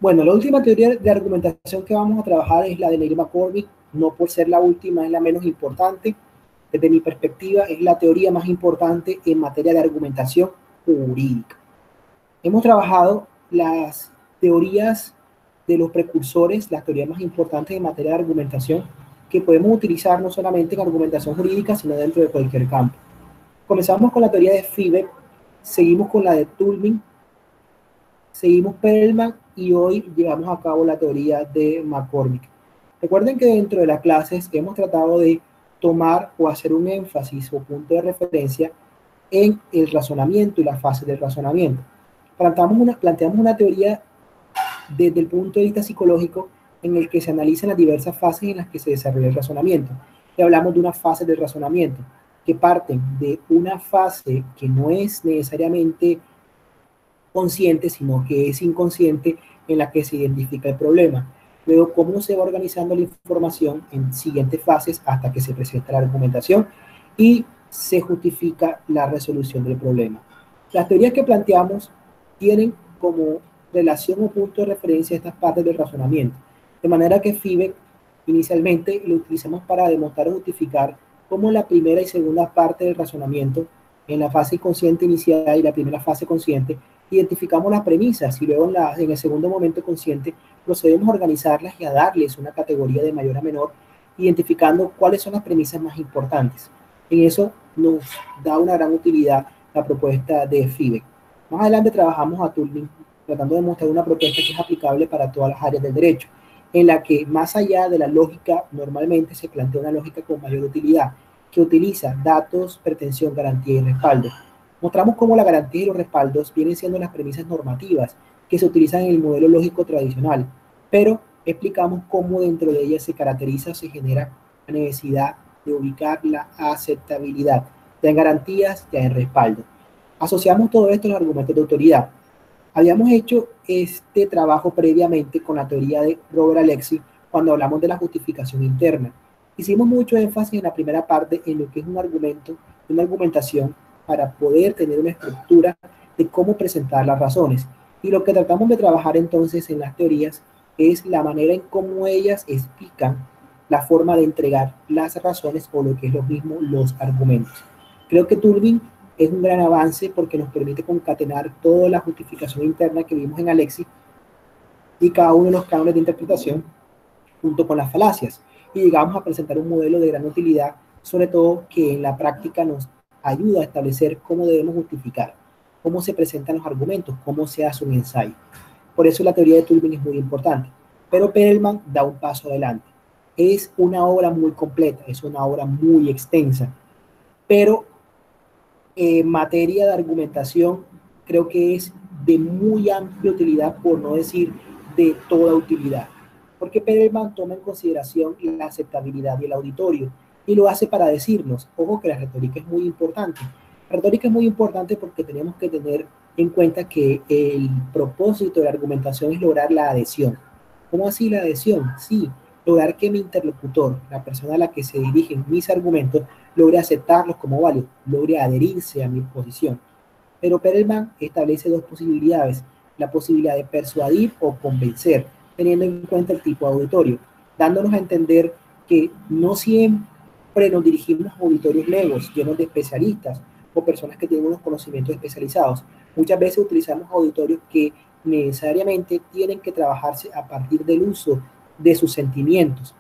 Bueno, la última teoría de argumentación que vamos a trabajar es la de Neil McCormick, no por ser la última, es la menos importante. Desde mi perspectiva, es la teoría más importante en materia de argumentación jurídica. Hemos trabajado las teorías de los precursores, las teorías más importantes en materia de argumentación, que podemos utilizar no solamente en argumentación jurídica, sino dentro de cualquier campo. Comenzamos con la teoría de Fiebe, seguimos con la de Toulmin, seguimos Perelman y hoy llevamos a cabo la teoría de McCormick. Recuerden que dentro de las clases hemos tratado de tomar o hacer un énfasis o punto de referencia en el razonamiento y las fases del razonamiento. Planteamos una teoría desde el punto de vista psicológico en el que se analizan las diversas fases en las que se desarrolla el razonamiento. Y hablamos de una fase del razonamiento que parten de una fase que no es necesariamente consciente, sino que es inconsciente, en la que se identifica el problema. Luego, cómo se va organizando la información en siguientes fases hasta que se presenta la argumentación y se justifica la resolución del problema. Las teorías que planteamos tienen como relación o punto de referencia estas partes del razonamiento, de manera que Fiebe inicialmente lo utilizamos para demostrar o justificar cómo la primera y segunda parte del razonamiento, en la fase consciente inicial y la primera fase consciente, identificamos las premisas y luego en el segundo momento consciente procedemos a organizarlas y a darles una categoría de mayor a menor, identificando cuáles son las premisas más importantes. En eso nos da una gran utilidad la propuesta de Fiebe. Más adelante trabajamos a Toulmin tratando de mostrar una propuesta que es aplicable para todas las áreas del derecho, en la que más allá de la lógica, normalmente se plantea una lógica con mayor utilidad, que utiliza datos, pretensión, garantía y respaldo. Mostramos cómo la garantía y los respaldos vienen siendo las premisas normativas que se utilizan en el modelo lógico tradicional, pero explicamos cómo dentro de ellas se caracteriza o se genera la necesidad de ubicar la aceptabilidad, ya en garantías, ya en respaldo. Asociamos todo esto a los argumentos de autoridad. Habíamos hecho este trabajo previamente con la teoría de Robert Alexy cuando hablamos de la justificación interna. Hicimos mucho énfasis en la primera parte en lo que es un argumento, una argumentación para poder tener una estructura de cómo presentar las razones. Y lo que tratamos de trabajar entonces en las teorías es la manera en cómo ellas explican la forma de entregar las razones o lo que es lo mismo, los argumentos. Creo que Toulmin es un gran avance porque nos permite concatenar toda la justificación interna que vimos en Alexy y cada uno de los cánones de interpretación junto con las falacias. Y llegamos a presentar un modelo de gran utilidad, sobre todo que en la práctica nos ayuda a establecer cómo debemos justificar, cómo se presentan los argumentos, cómo se hace un ensayo. Por eso la teoría de Toulmin es muy importante. Pero Perelman da un paso adelante. Es una obra muy completa, es una obra muy extensa, pero en materia de argumentación creo que es de muy amplia utilidad, por no decir de toda utilidad, porque Perelman toma en consideración la aceptabilidad del auditorio y lo hace para decirnos, ojo que la retórica es muy importante. La retórica es muy importante porque tenemos que tener en cuenta que el propósito de la argumentación es lograr la adhesión. ¿Cómo así la adhesión? Sí, lograr que mi interlocutor, la persona a la que se dirigen mis argumentos, logre aceptarlos como válidos, logre adherirse a mi posición. Pero Perelman establece dos posibilidades, la posibilidad de persuadir o convencer, teniendo en cuenta el tipo de auditorio, dándonos a entender que no siempre nos dirigimos a auditorios legos, llenos de especialistas o personas que tienen unos conocimientos especializados. Muchas veces utilizamos auditorios que necesariamente tienen que trabajarse a partir del uso de sus sentimientos.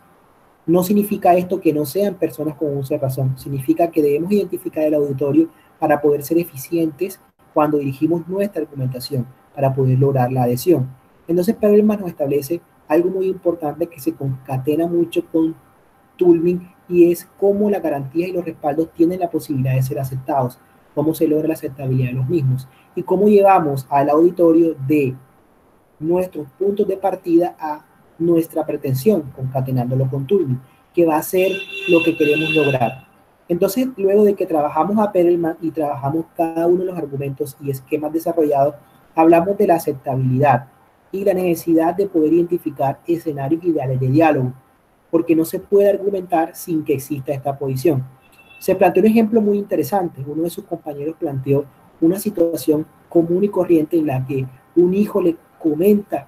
No significa esto que no sean personas con uso de razón, significa que debemos identificar el auditorio para poder ser eficientes cuando dirigimos nuestra argumentación, para poder lograr la adhesión. Entonces Perelman nos establece algo muy importante que se concatena mucho con Toulmin y es cómo la garantía y los respaldos tienen la posibilidad de ser aceptados, cómo se logra la aceptabilidad de los mismos y cómo llevamos al auditorio de nuestros puntos de partida a nuestra pretensión, concatenándolo con Toulmin, que va a ser lo que queremos lograr. Entonces, luego de que trabajamos a Perelman y trabajamos cada uno de los argumentos y esquemas desarrollados, hablamos de la aceptabilidad y la necesidad de poder identificar escenarios ideales de diálogo, porque no se puede argumentar sin que exista esta posición. Se planteó un ejemplo muy interesante. Uno de sus compañeros planteó una situación común y corriente en la que un hijo le comenta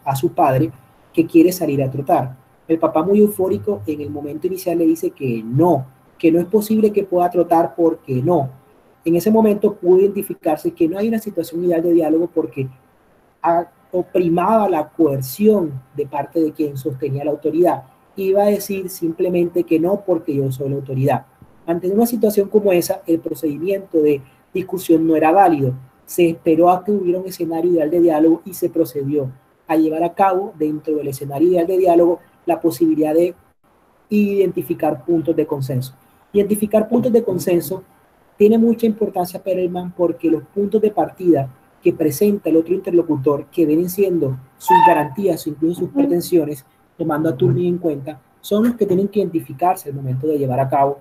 a su padre que quiere salir a trotar. El papá, muy eufórico, en el momento inicial le dice que no es posible que pueda trotar porque no. En ese momento pudo identificarse que no hay una situación ideal de diálogo porque oprimaba la coerción de parte de quien sostenía la autoridad. Iba a decir simplemente que no porque yo soy la autoridad. Ante una situación como esa, el procedimiento de discusión no era válido. Se esperó a que hubiera un escenario ideal de diálogo y se procedió a llevar a cabo dentro del escenario ideal de diálogo la posibilidad de identificar puntos de consenso. Identificar puntos de consenso tiene mucha importancia, Perelman, porque los puntos de partida que presenta el otro interlocutor, que vienen siendo sus garantías o incluso sus pretensiones, tomando a Turing en cuenta, son los que tienen que identificarse al momento de llevar a cabo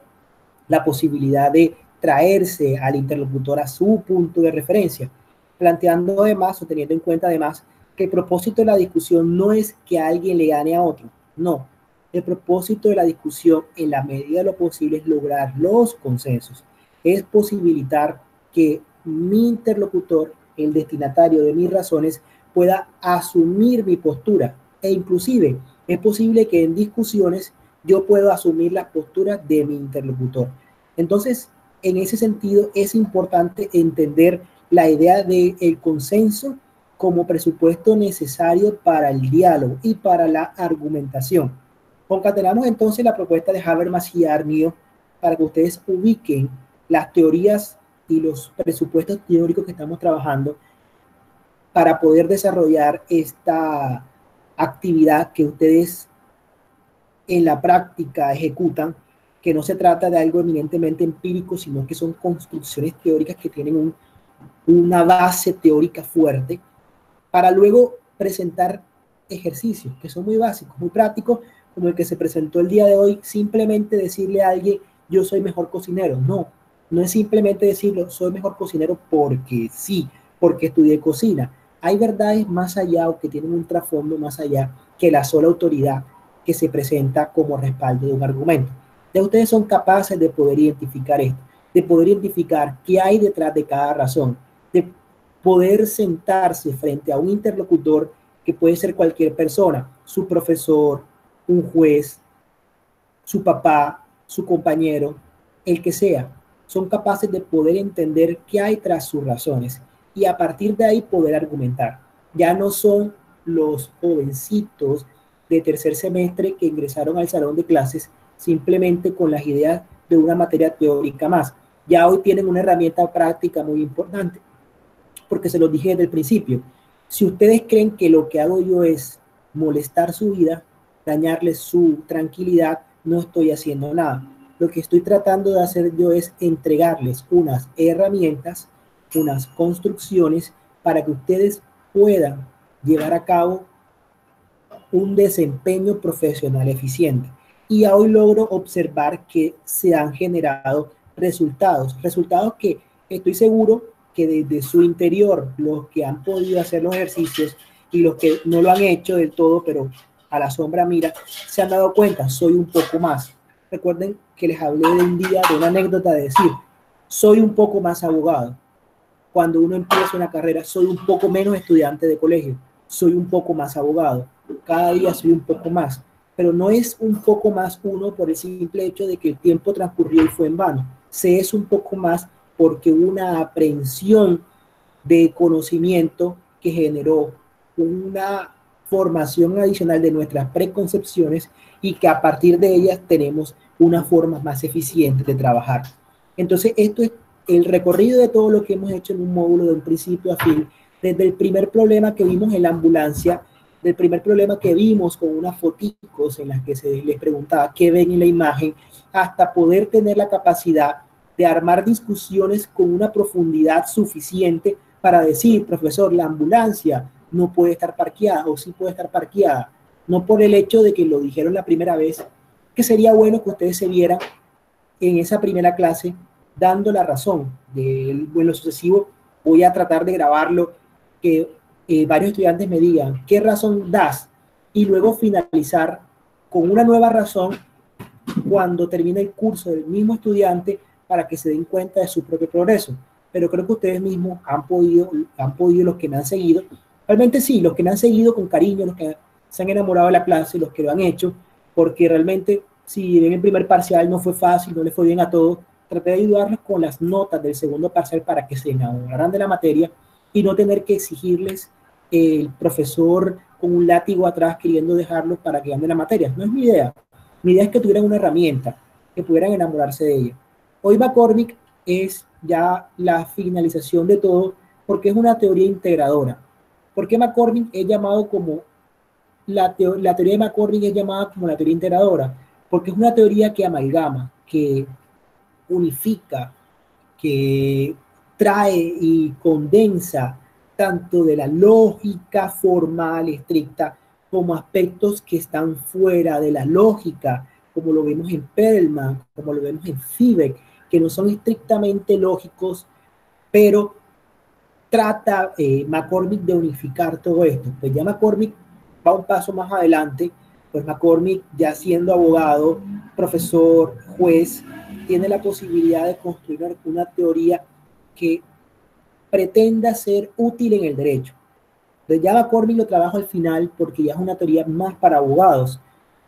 la posibilidad de traerse al interlocutor a su punto de referencia, planteando además o teniendo en cuenta además que el propósito de la discusión no es que alguien le gane a otro, no. El propósito de la discusión, en la medida de lo posible, es lograr los consensos, es posibilitar que mi interlocutor, el destinatario de mis razones, pueda asumir mi postura, e inclusive es posible que en discusiones yo pueda asumir la postura de mi interlocutor. Entonces, en ese sentido, es importante entender la idea del consenso como presupuesto necesario para el diálogo y para la argumentación. Concatenamos entonces la propuesta de Habermas y Arnido para que ustedes ubiquen las teorías y los presupuestos teóricos que estamos trabajando para poder desarrollar esta actividad que ustedes en la práctica ejecutan, que no se trata de algo eminentemente empírico, sino que son construcciones teóricas que tienen una base teórica fuerte, para luego presentar ejercicios que son muy básicos, muy prácticos, como el que se presentó el día de hoy. Simplemente decirle a alguien, yo soy mejor cocinero. No es simplemente decirlo, soy mejor cocinero porque sí, porque estudié cocina. Hay verdades más allá o que tienen un trasfondo más allá que la sola autoridad que se presenta como respaldo de un argumento. Ya ustedes son capaces de poder identificar esto, de poder identificar qué hay detrás de cada razón, de poder sentarse frente a un interlocutor que puede ser cualquier persona, su profesor, un juez, su papá, su compañero, el que sea. Son capaces de poder entender qué hay tras sus razones y a partir de ahí poder argumentar. Ya no son los jovencitos de tercer semestre que ingresaron al salón de clases simplemente con las ideas de una materia teórica más. Ya hoy tienen una herramienta práctica muy importante, porque se los dije desde el principio. Si ustedes creen que lo que hago yo es molestar su vida, dañarles su tranquilidad, no estoy haciendo nada. Lo que estoy tratando de hacer yo es entregarles unas herramientas, unas construcciones para que ustedes puedan llevar a cabo un desempeño profesional eficiente. Y hoy logro observar que se han generado resultados que estoy seguro que desde su interior, los que han podido hacer los ejercicios y los que no lo han hecho del todo, pero a la sombra mira, se han dado cuenta, soy un poco más. Recuerden que les hablé de un día, de una anécdota de decir, soy un poco más abogado. Cuando uno empieza una carrera, soy un poco menos estudiante de colegio, soy un poco más abogado. Cada día soy un poco más, pero no es un poco más uno por el simple hecho de que el tiempo transcurrió y fue en vano. Se es un poco más porque hubo una aprehensión de conocimiento que generó una formación adicional de nuestras preconcepciones y que a partir de ellas tenemos una forma más eficiente de trabajar. Entonces, esto es el recorrido de todo lo que hemos hecho en un módulo de un principio a fin, desde el primer problema que vimos en la ambulancia, del primer problema que vimos con unas foticos en las que se les preguntaba qué ven en la imagen, hasta poder tener la capacidad de armar discusiones con una profundidad suficiente para decir, profesor, la ambulancia no puede estar parqueada o sí puede estar parqueada, no por el hecho de que lo dijeron la primera vez, que sería bueno que ustedes se vieran en esa primera clase dando la razón. En lo sucesivo voy a tratar de grabarlo, que varios estudiantes me digan qué razón das y luego finalizar con una nueva razón cuando termine el curso del mismo estudiante para que se den cuenta de su propio progreso. Pero creo que ustedes mismos han podido los que me han seguido, Realmente sí, los que me han seguido con cariño, los que se han enamorado de la clase, los que lo han hecho, porque realmente si en el primer parcial no fue fácil, no le fue bien a todos, traté de ayudarlos con las notas del segundo parcial para que se enamoraran de la materia y no tener que exigirles el profesor con un látigo atrás queriendo dejarlos para que ganen la materia. No es mi idea. Mi idea es que tuvieran una herramienta, que pudieran enamorarse de ella. Hoy McCormick es ya la finalización de todo porque es una teoría integradora. ¿Por qué McCormick es llamado como la teoría de McCormick es llamada como la teoría integradora? Porque es una teoría que amalgama, que unifica, que trae y condensa tanto de la lógica formal estricta como aspectos que están fuera de la lógica, como lo vemos en Perelman, como lo vemos en Seebeck, que no son estrictamente lógicos, pero trata McCormick de unificar todo esto. Pues ya McCormick va un paso más adelante, pues McCormick ya siendo abogado, profesor, juez, tiene la posibilidad de construir una teoría que pretenda ser útil en el derecho. Entonces ya McCormick lo trabajo al final porque ya es una teoría más para abogados.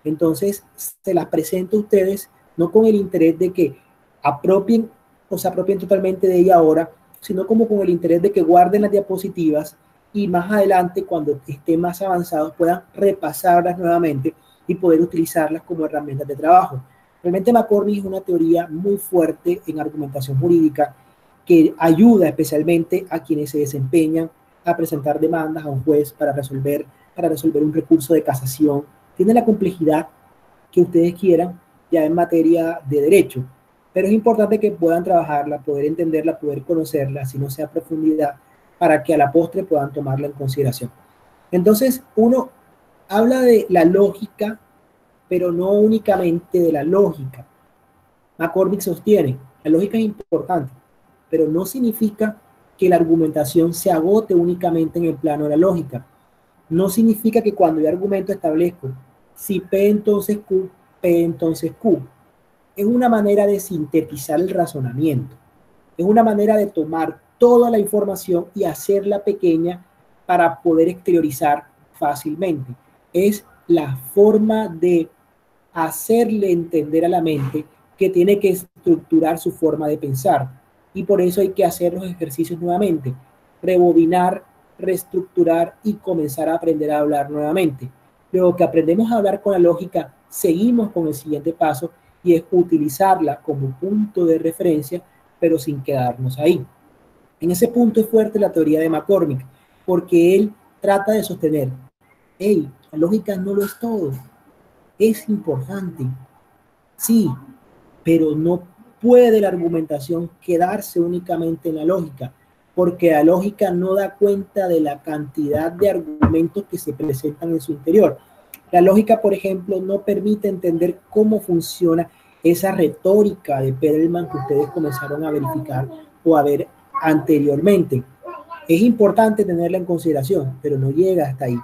Entonces se las presento a ustedes no con el interés de que apropien o se apropien totalmente de ella ahora, sino como con el interés de que guarden las diapositivas y más adelante, cuando estén más avanzados, puedan repasarlas nuevamente y poder utilizarlas como herramientas de trabajo. Realmente McCormick es una teoría muy fuerte en argumentación jurídica que ayuda especialmente a quienes se desempeñan a presentar demandas a un juez para resolver un recurso de casación. Tiene la complejidad que ustedes quieran ya en materia de derecho, pero es importante que puedan trabajarla, poder entenderla, poder conocerla, si no sea a profundidad, para que a la postre puedan tomarla en consideración. Entonces, uno habla de la lógica, pero no únicamente de la lógica. McCormick sostiene, la lógica es importante, pero no significa que la argumentación se agote únicamente en el plano de la lógica. No significa que cuando yo argumento establezco si P entonces Q, P entonces Q. Es una manera de sintetizar el razonamiento. Es una manera de tomar toda la información y hacerla pequeña para poder exteriorizar fácilmente. Es la forma de hacerle entender a la mente que tiene que estructurar su forma de pensar. Y por eso hay que hacer los ejercicios nuevamente, rebobinar, reestructurar y comenzar a aprender a hablar nuevamente. Luego que aprendemos a hablar con la lógica, seguimos con el siguiente paso y es utilizarla como punto de referencia, pero sin quedarnos ahí. En ese punto es fuerte la teoría de McCormick, porque él trata de sostener, hey, la lógica no lo es todo, es importante, sí, pero no puede la argumentación quedarse únicamente en la lógica, porque la lógica no da cuenta de la cantidad de argumentos que se presentan en su interior. La lógica, por ejemplo, no permite entender cómo funciona esa retórica de Perelman que ustedes comenzaron a verificar o a ver anteriormente. Es importante tenerla en consideración, pero no llega hasta ahí.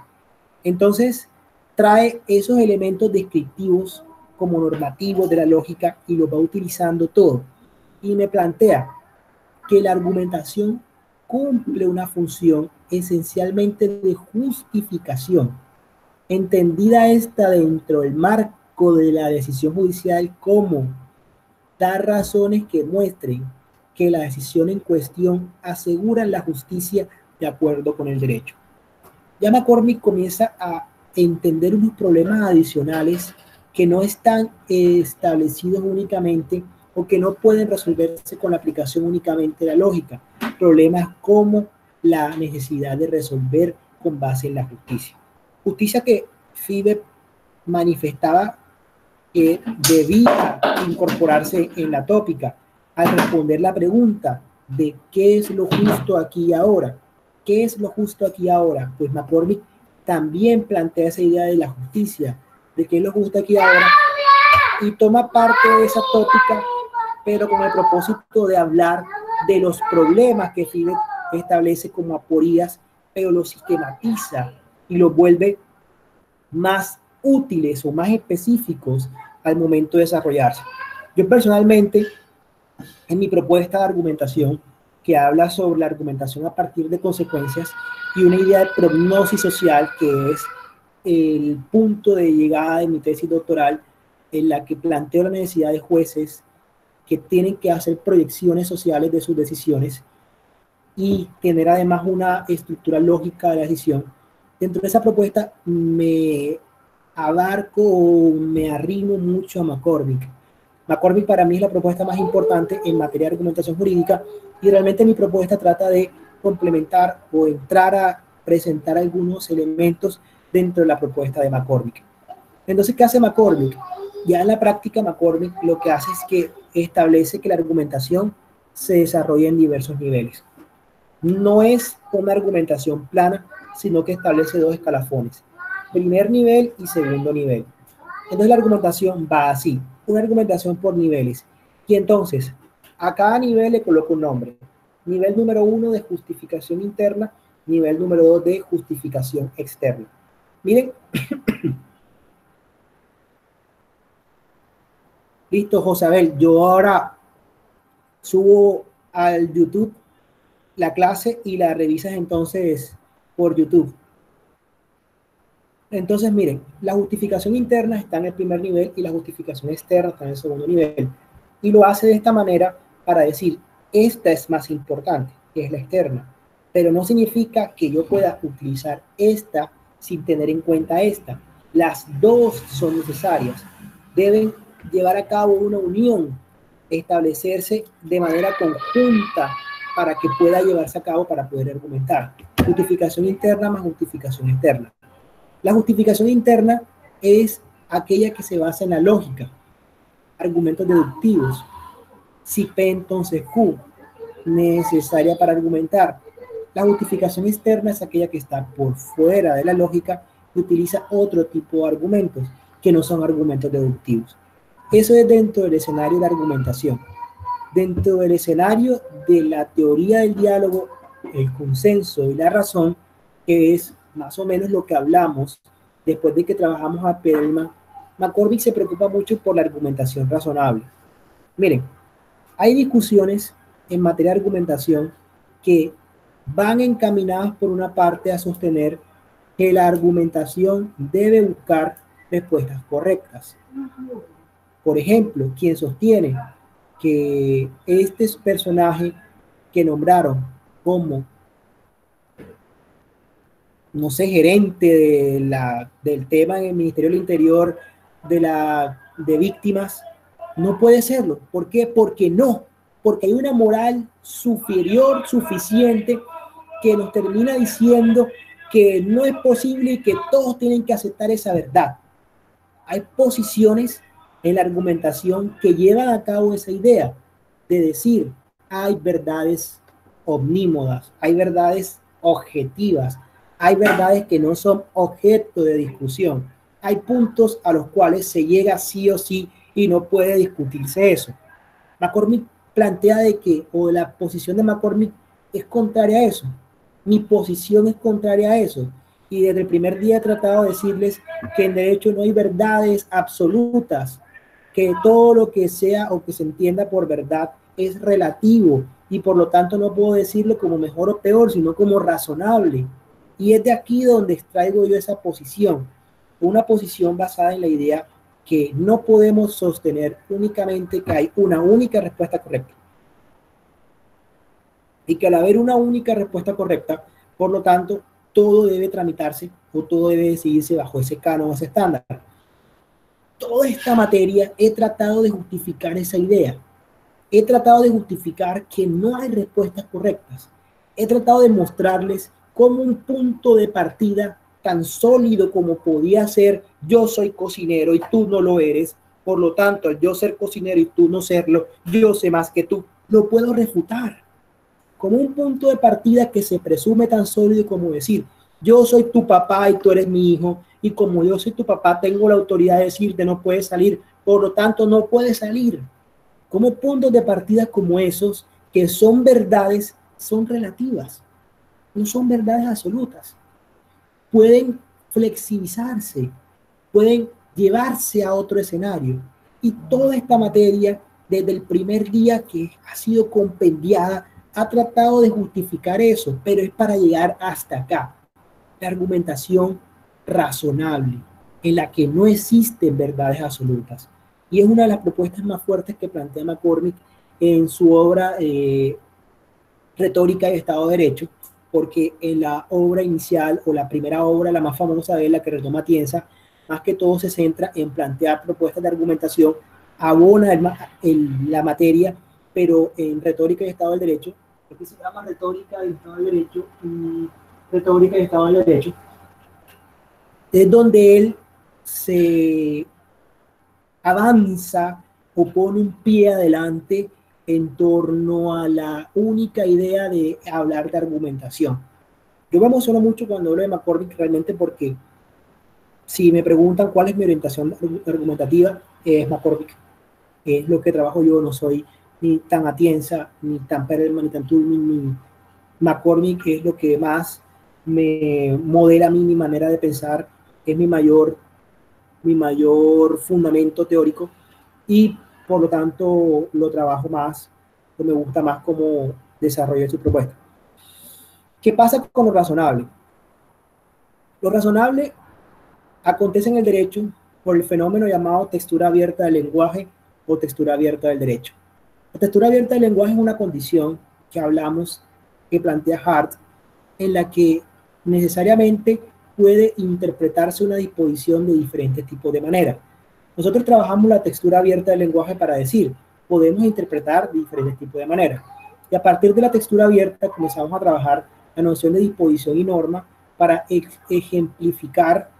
Entonces, trae esos elementos descriptivos como normativos de la lógica y los va utilizando todo. Y me plantea que la argumentación cumple una función esencialmente de justificación, entendida esta dentro del marco de la decisión judicial como dar razones que muestren que la decisión en cuestión asegura la justicia de acuerdo con el derecho. Ya McCormick comienza a entender unos problemas adicionales que no están establecidos únicamente o que no pueden resolverse con la aplicación únicamente de la lógica. Problemas como la necesidad de resolver con base en la justicia. Justicia que Fibe manifestaba que debía incorporarse en la tópica al responder la pregunta de qué es lo justo aquí y ahora. ¿Qué es lo justo aquí y ahora? Pues McCormick también plantea esa idea de la justicia, de qué es lo justo aquí y ahora, y toma parte de esa tópica, pero con el propósito de hablar de los problemas que Fibe establece como aporías, pero los sistematiza y los vuelve más útiles o más específicos al momento de desarrollarse. Yo personalmente, en mi propuesta de argumentación, que habla sobre la argumentación a partir de consecuencias, y una idea de prognosis social, que es el punto de llegada de mi tesis doctoral, en la que planteo la necesidad de jueces que tienen que hacer proyecciones sociales de sus decisiones y tener además una estructura lógica de la decisión. Dentro de esa propuesta me abarco o me arrimo mucho a McCormick. McCormick para mí es la propuesta más importante en materia de argumentación jurídica, y realmente mi propuesta trata de complementar o entrar a presentar algunos elementos dentro de la propuesta de McCormick. Entonces, ¿qué hace McCormick? Ya en la práctica, McCormick lo que hace es que establece que la argumentación se desarrolla en diversos niveles. No es una argumentación plana, sino que establece dos escalafones: primer nivel y segundo nivel. Entonces la argumentación va así, una argumentación por niveles. Y entonces, a cada nivel le coloco un nombre. Nivel número 1 de justificación interna, nivel número 2 de justificación externa. Miren, listo, Josabel, yo ahora subo al YouTube la clase y la revisas entonces por YouTube. Entonces, miren, la justificación interna está en el primer nivel y la justificación externa está en el segundo nivel. Y lo hace de esta manera para decir, esta es más importante, que es la externa. Pero no significa que yo pueda utilizar esta sin tener en cuenta esta. Las dos son necesarias. Deben llevar a cabo una unión, establecerse de manera conjunta para que pueda llevarse a cabo para poder argumentar. Justificación interna más justificación externa. La justificación interna es aquella que se basa en la lógica, argumentos deductivos. Si P, entonces Q, necesaria para argumentar. La justificación externa es aquella que está por fuera de la lógica y utiliza otro tipo de argumentos, que no son argumentos deductivos. Eso es dentro del escenario de argumentación. Dentro del escenario de la teoría del diálogo, el consenso y la razón, que es más o menos lo que hablamos después de que trabajamos a Perelman, McCormick se preocupa mucho por la argumentación razonable. Miren, hay discusiones en materia de argumentación que van encaminadas por una parte a sostener que la argumentación debe buscar respuestas correctas. Por ejemplo, quien sostiene que este personaje que nombraron como, no sé, gerente del tema en el Ministerio del Interior de víctimas, no puede serlo. ¿Por qué? Porque hay una moral superior, suficiente, que nos termina diciendo que no es posible y que todos tienen que aceptar esa verdad. Hay posiciones en la argumentación que llevan a cabo esa idea de decir, hay verdades omnímodas, hay verdades objetivas, hay verdades que no son objeto de discusión, hay puntos a los cuales se llega sí o sí y no puede discutirse eso. McCormick plantea de que, o la posición de McCormick es contraria a eso. Mi posición es contraria a eso. Y desde el primer día he tratado de decirles que en derecho no hay verdades absolutas, que todo lo que sea o que se entienda por verdad es relativo, y por lo tanto no puedo decirlo como mejor o peor, sino como razonable. Y es de aquí donde extraigo yo esa posición, una posición basada en la idea que no podemos sostener únicamente que hay una única respuesta correcta. Y que al haber una única respuesta correcta, por lo tanto, todo debe tramitarse o todo debe decidirse bajo ese canon, ese estándar. Toda esta materia he tratado de justificar esa idea. He tratado de justificar que no hay respuestas correctas. He tratado de mostrarles cómo un punto de partida tan sólido como podía ser yo soy cocinero y tú no lo eres, por lo tanto, al yo ser cocinero y tú no serlo, yo sé más que tú, lo puedo refutar. Como un punto de partida que se presume tan sólido como decir, yo soy tu papá y tú eres mi hijo, y como yo soy tu papá, tengo la autoridad de decirte no puedes salir, por lo tanto no puedes salir. Como puntos de partida como esos, que son verdades, son relativas, no son verdades absolutas. Pueden flexibilizarse, pueden llevarse a otro escenario. Y toda esta materia, desde el primer día que ha sido compendiada, ha tratado de justificar eso, pero es para llegar hasta acá. La argumentación razonable, en la que no existen verdades absolutas. Y es una de las propuestas más fuertes que plantea McCormick en su obra Retórica y Estado de Derecho, porque en la obra inicial, o la primera obra, la más famosa de él, la que retoma Tienza, más que todo se centra en plantear propuestas de argumentación, abona la materia, pero en Retórica y Estado del Derecho, lo que se llama Retórica y Estado del Derecho, Retórica y Estado del Derecho, es donde él se avanza o pone un pie adelante en torno a la única idea de hablar de argumentación. Yo me emociono mucho cuando hablo de McCormick realmente porque si me preguntan cuál es mi orientación argumentativa, es McCormick. Es lo que trabajo yo, no soy ni tan Atienza, ni tan Perelman, ni tan Tolman, ni McCormick es lo que más me modela a mí mi manera de pensar, es mi mayor fundamento teórico y por lo tanto lo trabajo más, o me gusta más como desarrollo su propuesta. ¿Qué pasa con lo razonable? Lo razonable acontece en el derecho por el fenómeno llamado textura abierta del lenguaje o textura abierta del derecho. La textura abierta del lenguaje es una condición que hablamos, que plantea Hart, en la que necesariamente puede interpretarse una disposición de diferentes tipos de maneras. Nosotros trabajamos la textura abierta del lenguaje para decir, podemos interpretar de diferentes tipos de maneras. Y a partir de la textura abierta comenzamos a trabajar la noción de disposición y norma para ejemplificar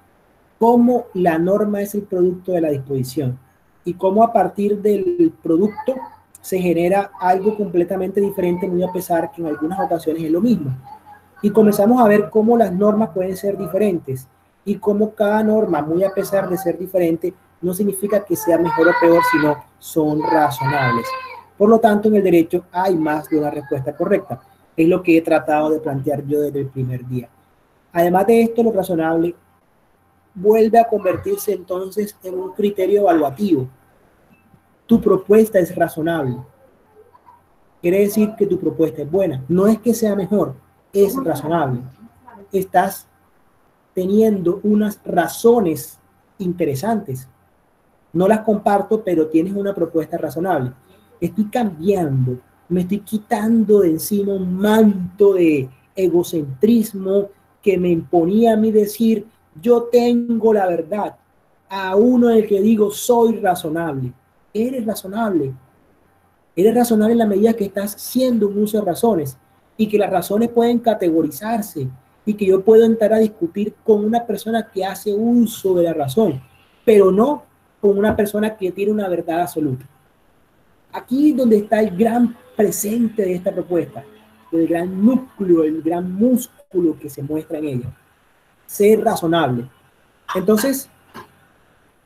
cómo la norma es el producto de la disposición y cómo a partir del producto se genera algo completamente diferente, muy a pesar que en algunas ocasiones es lo mismo. Y comenzamos a ver cómo las normas pueden ser diferentes y cómo cada norma, muy a pesar de ser diferente, no significa que sea mejor o peor, sino son razonables. Por lo tanto, en el derecho hay más de una respuesta correcta. Es lo que he tratado de plantear yo desde el primer día. Además de esto, lo razonable vuelve a convertirse entonces en un criterio evaluativo. Tu propuesta es razonable. Quiere decir que tu propuesta es buena. No es que sea mejor, es razonable. Estás teniendo unas razones interesantes. No las comparto, pero tienes una propuesta razonable. Estoy cambiando, me estoy quitando de encima un manto de egocentrismo que me imponía a mí decir, yo tengo la verdad. A uno en el que digo, soy razonable. Eres razonable. Eres razonable en la medida que estás haciendo un uso de razones y que las razones pueden categorizarse y que yo puedo entrar a discutir con una persona que hace uso de la razón, pero no con una persona que tiene una verdad absoluta. Aquí es donde está el gran presente de esta propuesta, el gran núcleo, el gran músculo que se muestra en ella. Ser razonable. Entonces,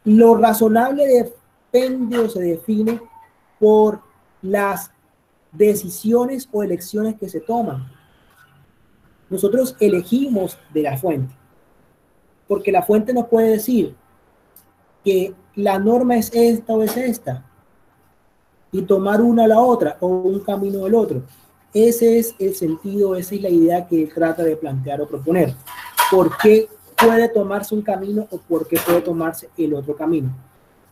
lo razonable depende o se define por las decisiones o elecciones que se toman. Nosotros elegimos de la fuente, porque la fuente nos puede decir que la norma es esta o es esta, y tomar una a la otra, o un camino del otro. Ese es el sentido, esa es la idea que él trata de plantear o proponer. ¿Por qué puede tomarse un camino o por qué puede tomarse el otro camino?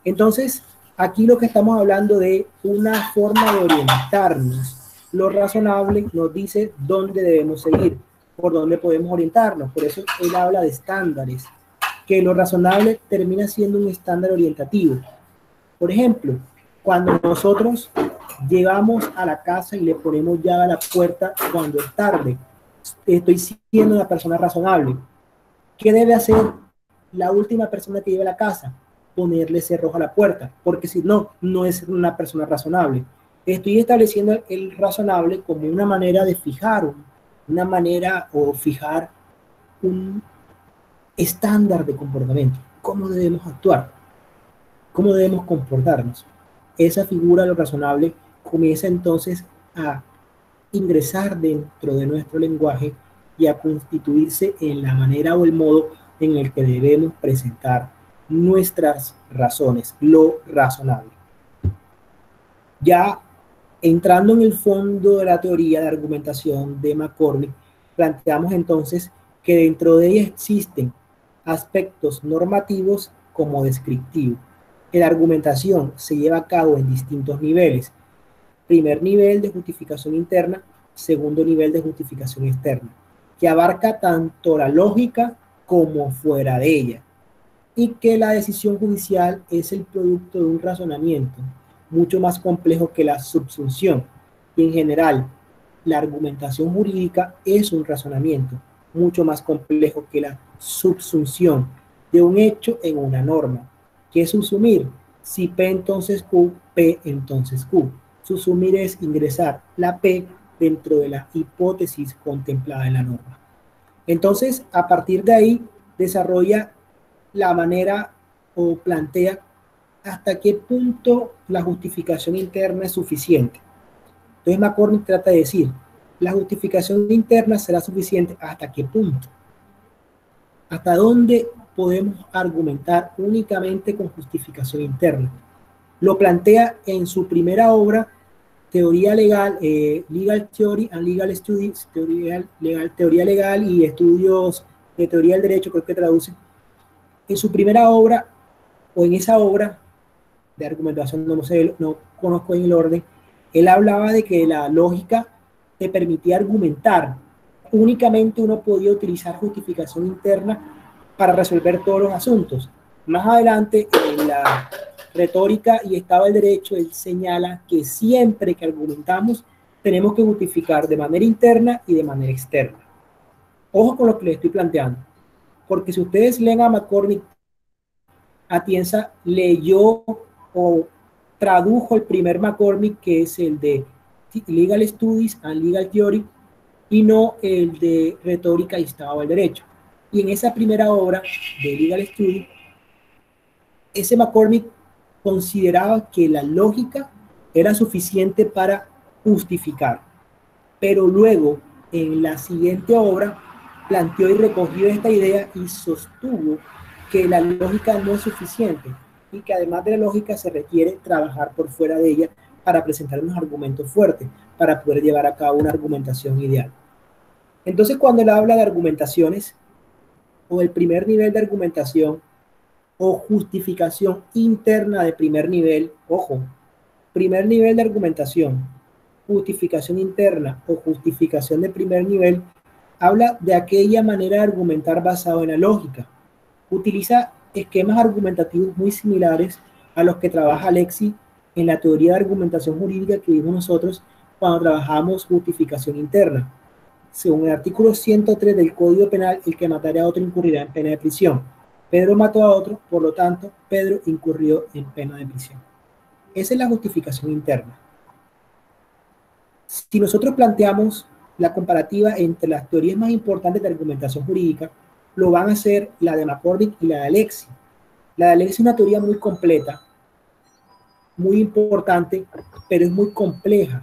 Entonces, aquí lo que estamos hablando de una forma de orientarnos. Lo razonable nos dice dónde debemos seguir, por dónde podemos orientarnos. Por eso él habla de estándares, que lo razonable termina siendo un estándar orientativo. Por ejemplo, cuando nosotros llegamos a la casa y le ponemos llave a la puerta cuando es tarde, estoy siendo una persona razonable. ¿Qué debe hacer la última persona que lleve a la casa? Ponerle cerrojo a la puerta, porque si no, no es una persona razonable. Estoy estableciendo el razonable como una manera de fijar, una manera o fijar un estándar de comportamiento. ¿Cómo debemos actuar? ¿Cómo debemos comportarnos? Esa figura de lo razonable comienza entonces a ingresar dentro de nuestro lenguaje y a constituirse en la manera o el modo en el que debemos presentar nuestras razones, lo razonable. Ya Entrando en el fondo de la teoría de argumentación de McCormick, planteamos entonces que dentro de ella existen aspectos normativos como descriptivos. La argumentación se lleva a cabo en distintos niveles. Primer nivel de justificación interna, segundo nivel de justificación externa, que abarca tanto la lógica como fuera de ella, y que la decisión judicial es el producto de un razonamiento mucho más complejo que la subsunción. Y en general, la argumentación jurídica es un razonamiento mucho más complejo que la subsunción de un hecho en una norma. ¿Qué es subsumir? Si P entonces Q, P entonces Q. Subsumir es ingresar la P dentro de la hipótesis contemplada en la norma. Entonces, a partir de ahí, desarrolla la manera o plantea hasta qué punto la justificación interna es suficiente. Entonces McCormick trata de decir, la justificación interna será suficiente hasta qué punto. Hasta dónde podemos argumentar únicamente con justificación interna. Lo plantea en su primera obra, Teoría Legal, Legal Theory and Legal Studies, teoría legal y estudios de teoría del derecho, creo que traduce. En su primera obra, o en esa obra de argumentación, no sé, no conozco en el orden, él hablaba de que la lógica te permitía argumentar. Únicamente uno podía utilizar justificación interna para resolver todos los asuntos. Más adelante, en la retórica y Estado del Derecho, él señala que siempre que argumentamos tenemos que justificar de manera interna y de manera externa. Ojo con lo que les estoy planteando, porque si ustedes leen a McCormick, Atienza leyó o tradujo el primer McCormick, que es el de Legal Studies and Legal Theory, y no el de Retórica y Estado del Derecho. Y en esa primera obra de Legal Studies, ese McCormick consideraba que la lógica era suficiente para justificar, pero luego en la siguiente obra planteó y recogió esta idea y sostuvo que la lógica no es suficiente y que además de la lógica se requiere trabajar por fuera de ella para presentar unos argumentos fuertes, para poder llevar a cabo una argumentación ideal. Entonces, cuando él habla de argumentaciones o el primer nivel de argumentación o justificación interna de primer nivel, ojo, primer nivel de argumentación, justificación interna o justificación de primer nivel, habla de aquella manera de argumentar basado en la lógica. Utiliza esquemas argumentativos muy similares a los que trabaja Alexis en la teoría de argumentación jurídica que vimos nosotros cuando trabajamos justificación interna. Según el artículo 103 del Código Penal, el que matare a otro incurrirá en pena de prisión. Pedro mató a otro, por lo tanto, Pedro incurrió en pena de prisión. Esa es la justificación interna. Si nosotros planteamos la comparativa entre las teorías más importantes de argumentación jurídica, lo van a hacer la de McCormick y la de Alexis. La de Alexis es una teoría muy completa, muy importante, pero es muy compleja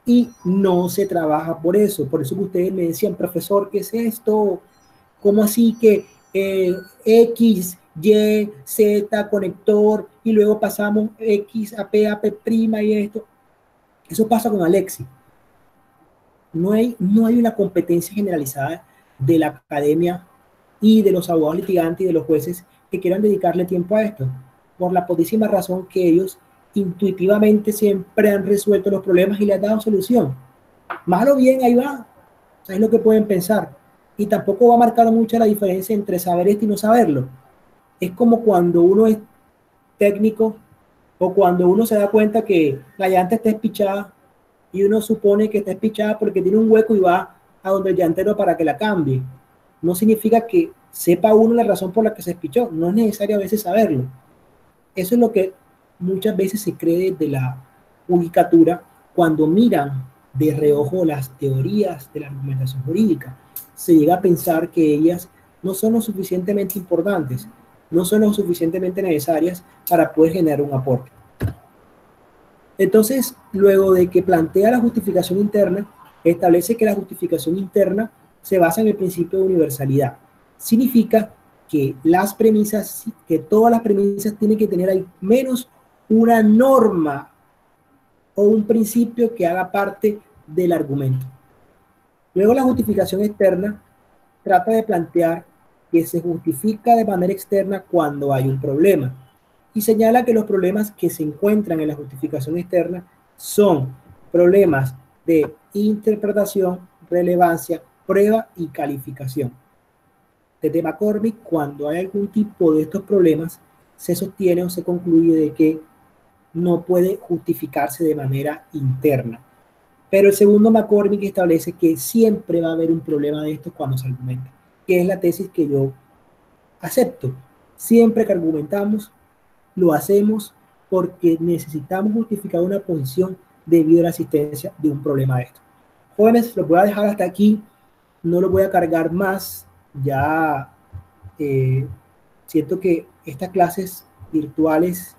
y no se trabaja por eso. Por eso que ustedes me decían, profesor, ¿qué es esto? ¿Cómo así que X, Y, Z, conector, y luego pasamos X a P y esto? Eso pasa con Alexis. No hay una competencia generalizada de la academia y de los abogados litigantes y de los jueces que quieran dedicarle tiempo a esto, por la poquísima razón que ellos intuitivamente siempre han resuelto los problemas y le han dado solución. Mal o bien, ahí va. Es lo que pueden pensar. Y tampoco va a marcar mucho la diferencia entre saber esto y no saberlo. Es como cuando uno es técnico o cuando uno se da cuenta que la llanta está espichada y uno supone que está espichada porque tiene un hueco y va a donde el llantero para que la cambie. No significa que sepa uno la razón por la que se espichó. No es necesario a veces saberlo. Eso es lo que muchas veces se cree de la judicatura cuando miran de reojo las teorías de la argumentación jurídica. Se llega a pensar que ellas no son lo suficientemente importantes, no son lo suficientemente necesarias para poder generar un aporte. Entonces, luego de que plantea la justificación interna, establece que la justificación interna se basa en el principio de universalidad. Significa que las premisas, que todas las premisas tienen que tener al menos una norma o un principio que haga parte del argumento. Luego la justificación externa trata de plantear que se justifica de manera externa cuando hay un problema y señala que los problemas que se encuentran en la justificación externa son problemas de interpretación, relevancia, prueba y calificación. Desde McCormick, cuando hay algún tipo de estos problemas, se sostiene o se concluye de que no puede justificarse de manera interna. Pero el segundo McCormick establece que siempre va a haber un problema de estos cuando se argumenta, que es la tesis que yo acepto. Siempre que argumentamos, lo hacemos porque necesitamos justificar una posición debido a la existencia de un problema de esto. Jóvenes, los voy a dejar hasta aquí, no los voy a cargar más, ya siento que estas clases virtuales